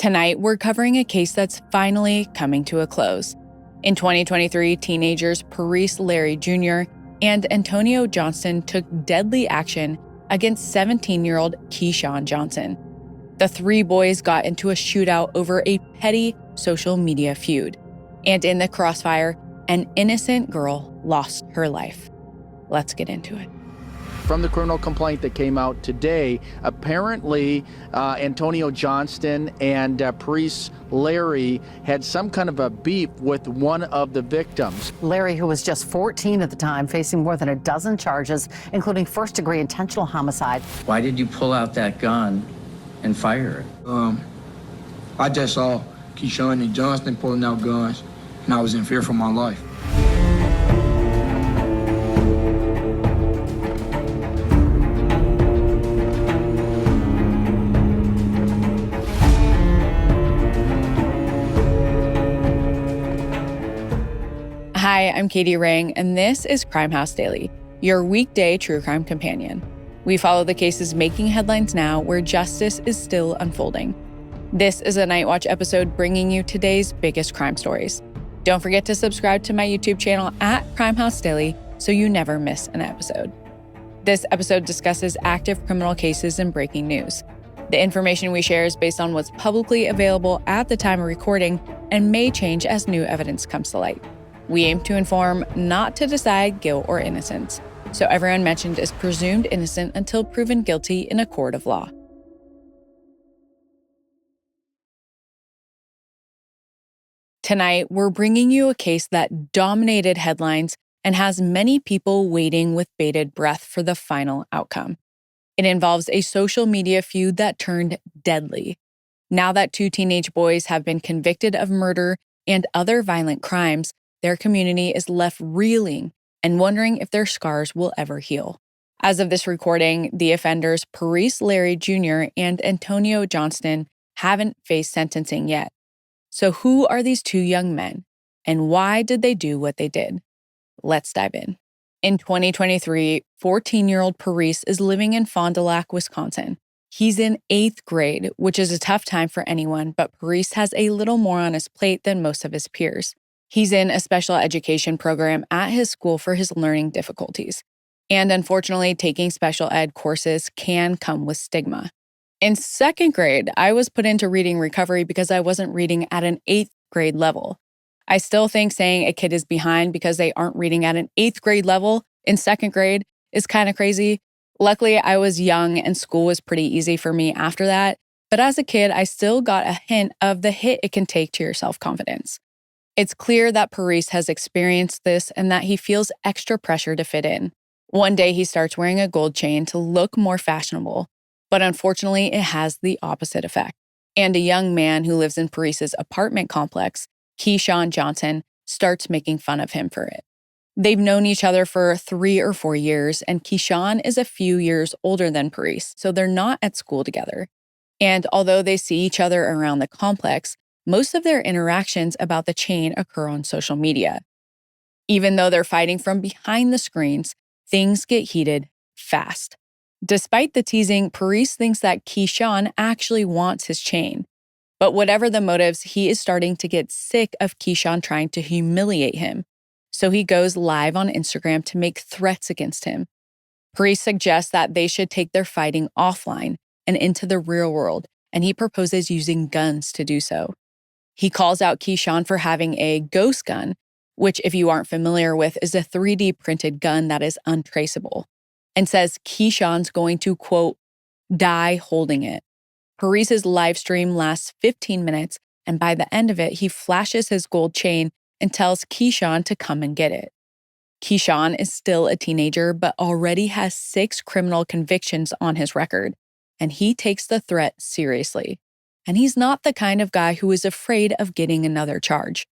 Tonight, we're covering a case that's finally coming to a close. In 2023, teenagers Parise Larry Jr. and Antonio Johnston took deadly action against 17-year-old Keyshawn Johnson. The three boys got into a shootout over a petty social media feud. And in the crossfire, an innocent girl lost her life. Let's get into it. From the criminal complaint that came out today, apparently Antonio Johnston and Parise Larry had some kind of a beef with one of the victims. Larry, who was just 14 at the time, facing more than a dozen charges, including first-degree intentional homicide. Why did you pull out that gun and fire it? I just saw Keyshawn and Johnston pulling out guns, and I was in fear for my life. Hi, I'm Katie Rang, and this is Crime House Daily, your weekday true crime companion. We follow the cases making headlines now where justice is still unfolding. This is a Night Watch episode bringing you today's biggest crime stories. Don't forget to subscribe to my YouTube channel at Crime House Daily so you never miss an episode. This episode discusses active criminal cases and breaking news. The information we share is based on what's publicly available at the time of recording and may change as new evidence comes to light. We aim to inform, not to decide guilt or innocence. So everyone mentioned is presumed innocent until proven guilty in a court of law. Tonight, we're bringing you a case that dominated headlines and has many people waiting with bated breath for the final outcome. It involves a social media feud that turned deadly. Now that two teenage boys have been convicted of murder and other violent crimes, their community is left reeling and wondering if their scars will ever heal. As of this recording, the offenders Parise Larry Jr. and Antonio Johnston haven't faced sentencing yet. So who are these two young men, and why did they do what they did? Let's dive in. In 2023, 14-year-old Parise is living in Fond du Lac, Wisconsin. He's in 8th grade, which is a tough time for anyone, but Parise has a little more on his plate than most of his peers. He's in a special education program at his school for his learning difficulties. And unfortunately, taking special ed courses can come with stigma. In 2nd grade, I was put into reading recovery because I wasn't reading at an 8th grade level. I still think saying a kid is behind because they aren't reading at an 8th grade level in 2nd grade is kind of crazy. Luckily, I was young and school was pretty easy for me after that. But as a kid, I still got a hint of the hit it can take to your self-confidence. It's clear that Parise has experienced this and that he feels extra pressure to fit in. One day, he starts wearing a gold chain to look more fashionable, but unfortunately, it has the opposite effect. And a young man who lives in Parise's apartment complex, Keyshawn Johnson, starts making fun of him for it. They've known each other for 3 or 4 years, and Keyshawn is a few years older than Parise, so they're not at school together. And although they see each other around the complex, most of their interactions about the chain occur on social media. Even though they're fighting from behind the screens, things get heated fast. Despite the teasing, Parise thinks that Keyshawn actually wants his chain. But whatever the motives, he is starting to get sick of Keyshawn trying to humiliate him. So he goes live on Instagram to make threats against him. Parise suggests that they should take their fighting offline and into the real world, and he proposes using guns to do so. He calls out Keyshawn for having a ghost gun, which, if you aren't familiar with, is a 3D printed gun that is untraceable, and says Keyshawn's going to, quote, die holding it. Parise's live stream lasts 15 minutes, and by the end of it, he flashes his gold chain and tells Keyshawn to come and get it. Keyshawn is still a teenager, but already has 6 criminal convictions on his record, and he takes the threat seriously. And he's not the kind of guy who is afraid of getting another charge.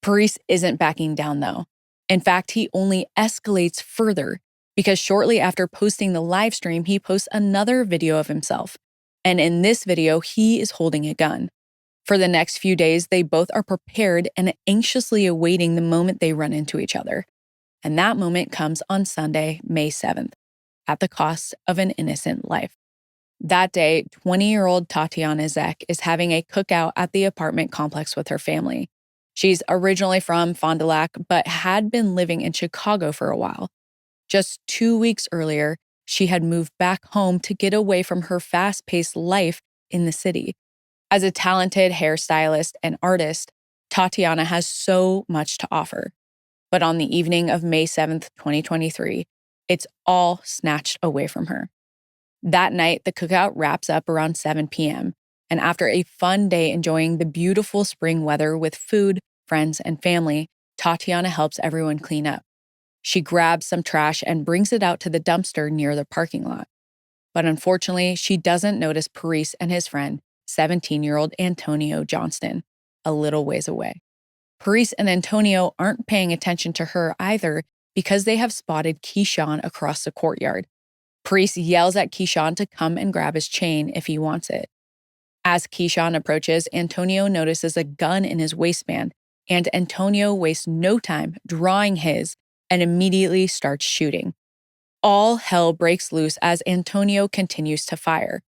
Parise isn't backing down, though. In fact, he only escalates further because shortly after posting the live stream, he posts another video of himself. And in this video, he is holding a gun. For the next few days, they both are prepared and anxiously awaiting the moment they run into each other. And that moment comes on Sunday, May 7th, at the cost of an innocent life. That day, 20-year-old Tatyanna Zech is having a cookout at the apartment complex with her family. She's originally from Fond du Lac, but had been living in Chicago for a while. Just 2 weeks earlier, she had moved back home to get away from her fast-paced life in the city. As a talented hairstylist and artist, Tatyanna has so much to offer. But on the evening of May 7th, 2023, it's all snatched away from her. That night, the cookout wraps up around 7 p.m., and after a fun day enjoying the beautiful spring weather with food, friends, and family, Tatyanna helps everyone clean up. She grabs some trash and brings it out to the dumpster near the parking lot. But unfortunately, she doesn't notice Parise and his friend, 17-year-old Antonio Johnston, a little ways away. Parise and Antonio aren't paying attention to her either because they have spotted Keyshawn across the courtyard. Parise yells at Keyshawn to come and grab his chain if he wants it. As Keyshawn approaches, Antonio notices a gun in his waistband, and Antonio wastes no time drawing his and immediately starts shooting. All hell breaks loose as Antonio continues to fire.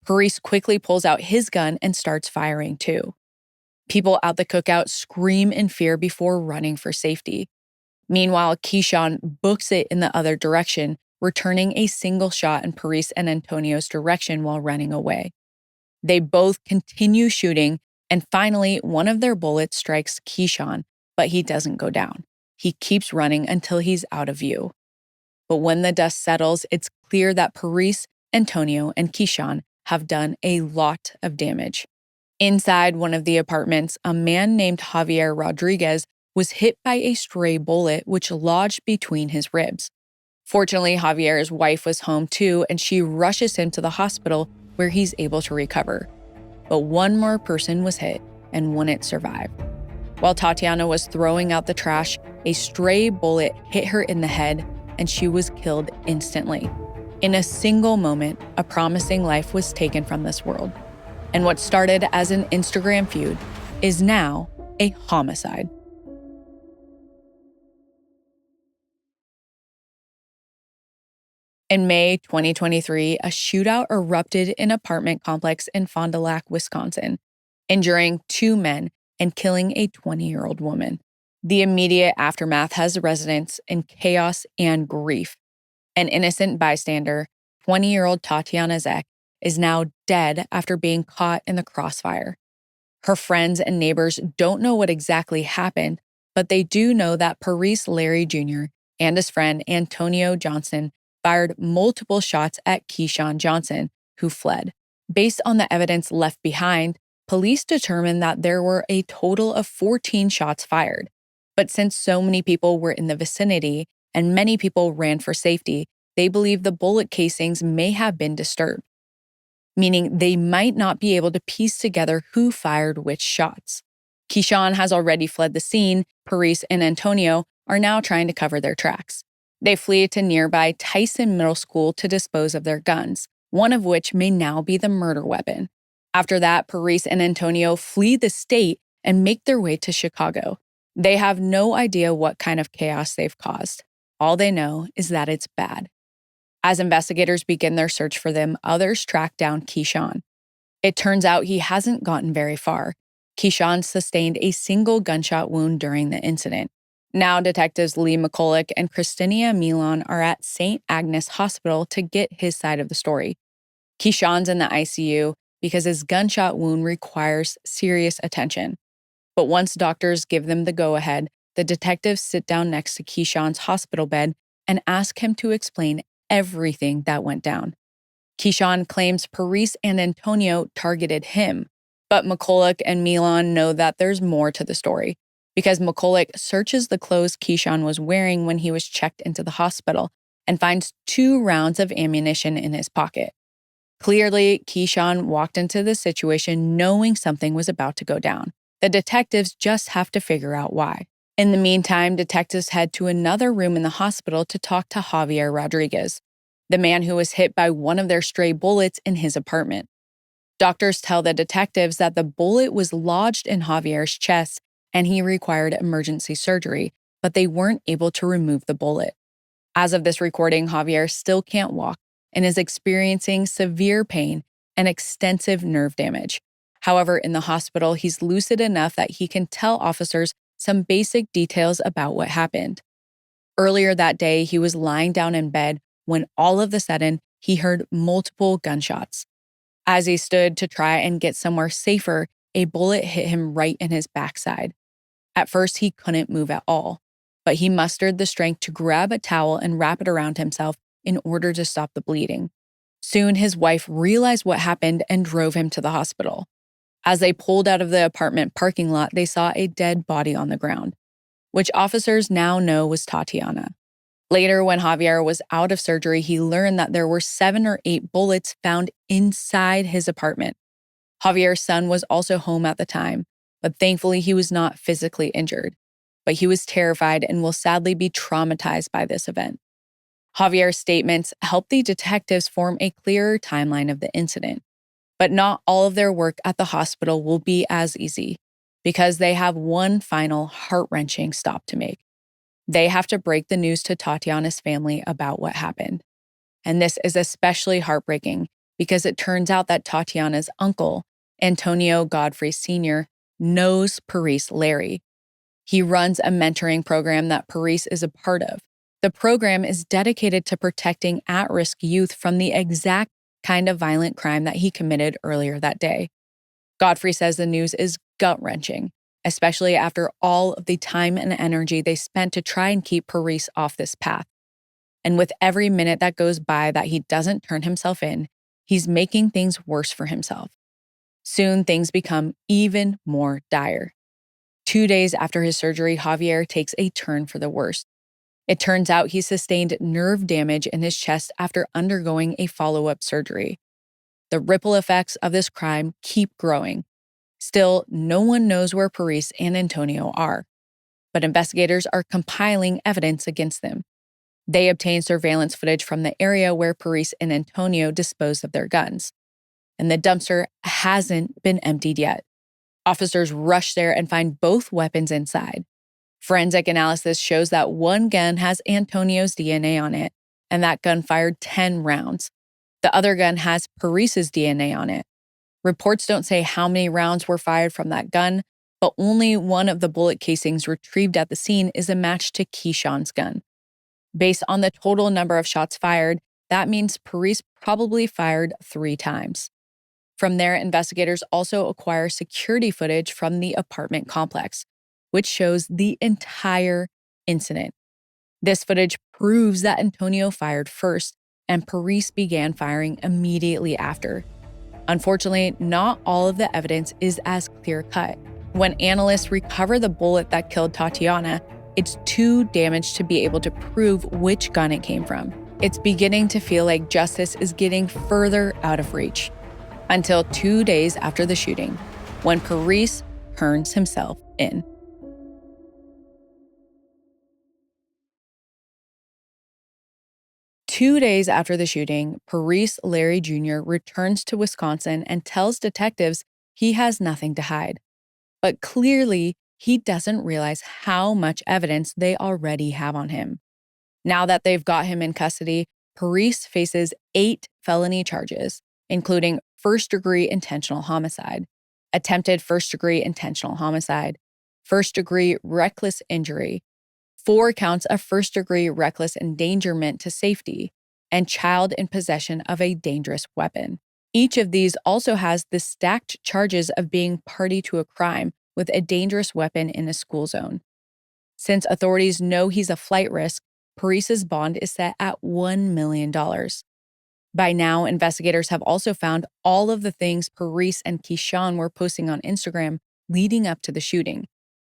Parise quickly pulls out his gun and starts firing too. People at the cookout scream in fear before running for safety. Meanwhile, Keyshawn books it in the other direction, returning a single shot in Parise and Antonio's direction while running away. They both continue shooting, and finally, one of their bullets strikes Keyshawn, but he doesn't go down. He keeps running until he's out of view. But when the dust settles, it's clear that Parise, Antonio, and Keyshawn have done a lot of damage. Inside one of the apartments, a man named Javier Rodriguez was hit by a stray bullet which lodged between his ribs. Fortunately, Javier's wife was home too, and she rushes him to the hospital where he's able to recover. But one more person was hit and wouldn't survive. While Tatyanna was throwing out the trash, a stray bullet hit her in the head, and she was killed instantly. In a single moment, a promising life was taken from this world. And what started as an Instagram feud is now a homicide. In May 2023, a shootout erupted in an apartment complex in Fond du Lac, Wisconsin, injuring 2 men and killing a 20-year-old woman. The immediate aftermath has residents in chaos and grief. An innocent bystander, 20-year-old Tatyanna Zech, is now dead after being caught in the crossfire. Her friends and neighbors don't know what exactly happened, but they do know that Parise Larry Jr. and his friend Antonio Johnston fired multiple shots at Keyshawn Johnson, who fled. Based on the evidence left behind, police determined that there were a total of 14 shots fired. But since so many people were in the vicinity and many people ran for safety, they believe the bullet casings may have been disturbed, meaning they might not be able to piece together who fired which shots. Keyshawn has already fled the scene. Parise and Antonio are now trying to cover their tracks. They flee to nearby Tyson Middle School to dispose of their guns, one of which may now be the murder weapon. After that, Parise and Antonio flee the state and make their way to Chicago. They have no idea what kind of chaos they've caused. All they know is that it's bad. As investigators begin their search for them, others track down Keyshawn. It turns out he hasn't gotten very far. Keyshawn sustained a single gunshot wound during the incident. Now, detectives Lee McCulloch and Christina Milan are at St. Agnes Hospital to get his side of the story. Keyshawn's in the ICU because his gunshot wound requires serious attention. But once doctors give them the go-ahead, the detectives sit down next to Keyshawn's hospital bed and ask him to explain everything that went down. Keyshawn claims Parise and Antonio targeted him, but McCulloch and Milan know that there's more to the story, because McCulloch searches the clothes Keyshawn was wearing when he was checked into the hospital and finds 2 rounds of ammunition in his pocket. Clearly, Keyshawn walked into the situation knowing something was about to go down. The detectives just have to figure out why. In the meantime, detectives head to another room in the hospital to talk to Javier Rodriguez, the man who was hit by one of their stray bullets in his apartment. Doctors tell the detectives that the bullet was lodged in Javier's chest and he required emergency surgery, but they weren't able to remove the bullet. As of this recording, Javier still can't walk, and is experiencing severe pain and extensive nerve damage. However, in the hospital, he's lucid enough that he can tell officers some basic details about what happened. Earlier that day, he was lying down in bed when all of a sudden he heard multiple gunshots. As he stood to try and get somewhere safer, a bullet hit him right in his backside. At first, he couldn't move at all, but he mustered the strength to grab a towel and wrap it around himself in order to stop the bleeding. Soon, his wife realized what happened and drove him to the hospital. As they pulled out of the apartment parking lot, they saw a dead body on the ground, which officers now know was Tatyanna. Later, when Javier was out of surgery, he learned that there were 7 or 8 bullets found inside his apartment. Javier's son was also home at the time, but thankfully he was not physically injured. But he was terrified and will sadly be traumatized by this event. Javier's statements helped the detectives form a clearer timeline of the incident. But not all of their work at the hospital will be as easy, because they have one final heart-wrenching stop to make. They have to break the news to Tatyanna's family about what happened. And this is especially heartbreaking because it turns out that Tatyanna's uncle, Antonio Godfrey Sr., knows Parise Larry. He runs a mentoring program that Parise is a part of. The program is dedicated to protecting at-risk youth from the exact kind of violent crime that he committed earlier that day. Godfrey says the news is gut-wrenching, especially after all of the time and energy they spent to try and keep Parise off this path. And with every minute that goes by that he doesn't turn himself in, he's making things worse for himself. Soon, things become even more dire. 2 days after his surgery, Javier takes a turn for the worse. It turns out he sustained nerve damage in his chest after undergoing a follow-up surgery. The ripple effects of this crime keep growing. Still, no one knows where Parise and Antonio are, but investigators are compiling evidence against them. They obtain surveillance footage from the area where Parise and Antonio disposed of their guns, and the dumpster hasn't been emptied yet. Officers rush there and find both weapons inside. Forensic analysis shows that one gun has Antonio's DNA on it, and that gun fired 10 rounds. The other gun has Parise's DNA on it. Reports don't say how many rounds were fired from that gun, but only one of the bullet casings retrieved at the scene is a match to Keyshawn's gun. Based on the total number of shots fired, that means Parise probably fired 3 times. From there, investigators also acquire security footage from the apartment complex, which shows the entire incident. This footage proves that Antonio fired first, and Parise began firing immediately after. Unfortunately, not all of the evidence is as clear-cut. When analysts recover the bullet that killed Tatyanna, it's too damaged to be able to prove which gun it came from. It's beginning to feel like justice is getting further out of reach. Until 2 days after the shooting, when Parise turns himself in. Two days after the shooting, Parise Larry Jr. returns to Wisconsin and tells detectives he has nothing to hide. But clearly, he doesn't realize how much evidence they already have on him. Now that they've got him in custody, Parise faces 8 felony charges, including first-degree intentional homicide, attempted first-degree intentional homicide, first-degree reckless injury, 4 counts of first-degree reckless endangerment to safety, and child in possession of a dangerous weapon. Each of these also has the stacked charges of being party to a crime with a dangerous weapon in a school zone. Since authorities know he's a flight risk, Parise's bond is set at $1 million. By now, investigators have also found all of the things Parise and Keyshawn were posting on Instagram leading up to the shooting.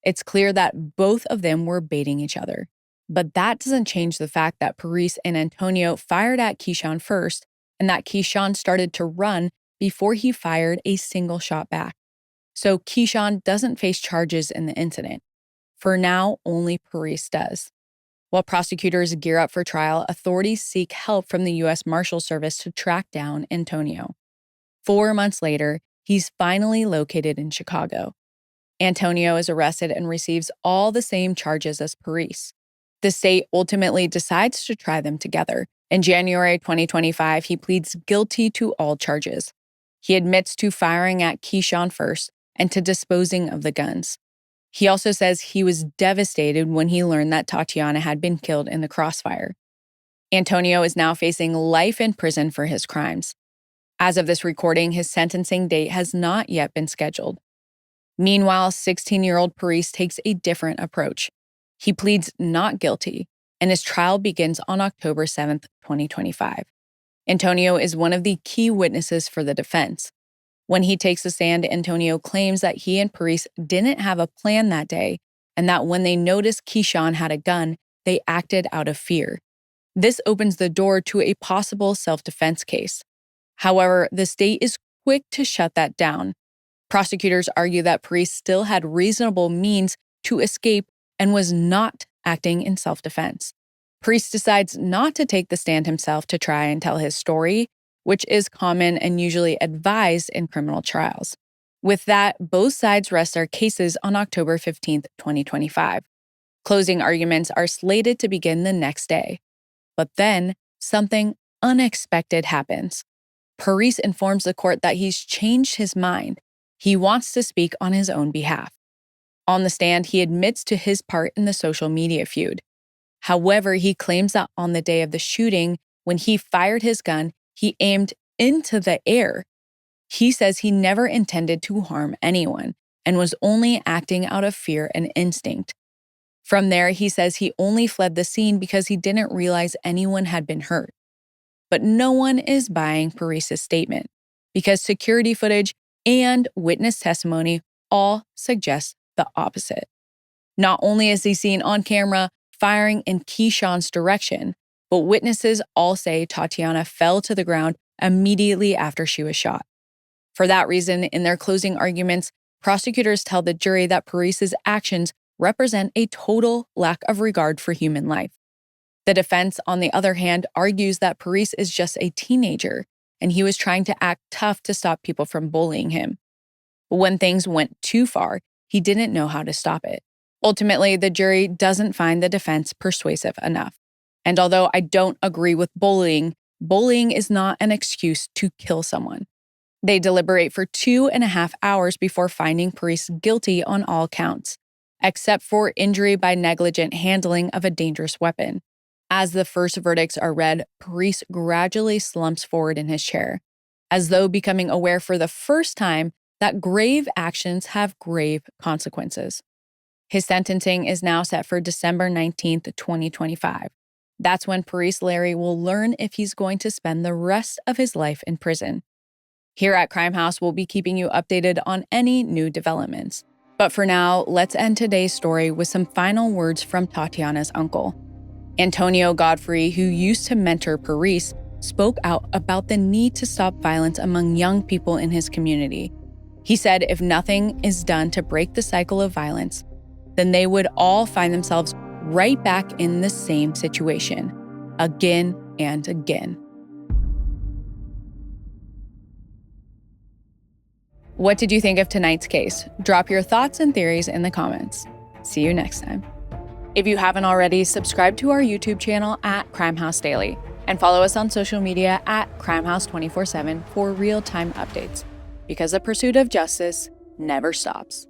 It's clear that both of them were baiting each other. But that doesn't change the fact that Parise and Antonio fired at Keyshawn first, and that Keyshawn started to run before he fired a single shot back. So Keyshawn doesn't face charges in the incident. For now, only Parise does. While prosecutors gear up for trial, authorities seek help from the U.S. Marshal Service to track down Antonio. 4 months later, he's finally located in Chicago. Antonio is arrested and receives all the same charges as Parise. The state ultimately decides to try them together, In January 2025, he pleads guilty to all charges. He admits to firing at Keyshawn first and to disposing of the guns. He also says he was devastated when he learned that Tatyanna had been killed in the crossfire. Antonio is now facing life in prison for his crimes. As of this recording, his sentencing date has not yet been scheduled. Meanwhile, 16-year-old Parise takes a different approach. He pleads not guilty, and his trial begins on October 7th, 2025. Antonio is one of the key witnesses for the defense. When he takes the stand, Antonio claims that he and Parise didn't have a plan that day, and that when they noticed Keyshawn had a gun, they acted out of fear. This opens the door to a possible self-defense case. However, the state is quick to shut that down. Prosecutors argue that Parise still had reasonable means to escape and was not acting in self-defense. Parise decides not to take the stand himself to try and tell his story, which is common and usually advised in criminal trials. With that, both sides rest their cases on October 15th, 2025. Closing arguments are slated to begin the next day. But then, something unexpected happens. Parise informs the court that he's changed his mind. He wants to speak on his own behalf. On the stand, he admits to his part in the social media feud. However, he claims that on the day of the shooting, when he fired his gun, he aimed into the air. He says he never intended to harm anyone and was only acting out of fear and instinct. From there, he says he only fled the scene because he didn't realize anyone had been hurt. But no one is buying Parise's statement because security footage and witness testimony all suggest the opposite. Not only is he seen on camera firing in Keyshawn's direction, but witnesses all say Tatyanna fell to the ground immediately after she was shot. For that reason, in their closing arguments, prosecutors tell the jury that Parise's actions represent a total lack of regard for human life. The defense, on the other hand, argues that Parise is just a teenager and he was trying to act tough to stop people from bullying him. But when things went too far, he didn't know how to stop it. Ultimately, the jury doesn't find the defense persuasive enough. And although I don't agree with bullying is not an excuse to kill someone. They deliberate for 2.5 hours before finding Parise guilty on all counts, except for injury by negligent handling of a dangerous weapon. As the first verdicts are read, Parise gradually slumps forward in his chair, as though becoming aware for the first time that grave actions have grave consequences. His sentencing is now set for December 19th, 2025. That's when Parise Larry will learn if he's going to spend the rest of his life in prison. Here at Crime House, we'll be keeping you updated on any new developments. But for now, let's end today's story with some final words from Tatyanna's uncle. Antonio Godfrey, who used to mentor Parise, spoke out about the need to stop violence among young people in his community. He said if nothing is done to break the cycle of violence, then they would all find themselves right back in the same situation, again and again. What did you think of tonight's case? Drop your thoughts and theories in the comments. See you next time. If you haven't already, subscribe to our YouTube channel at Crime House Daily and follow us on social media at Crime House 24/7 for real-time updates, because the pursuit of justice never stops.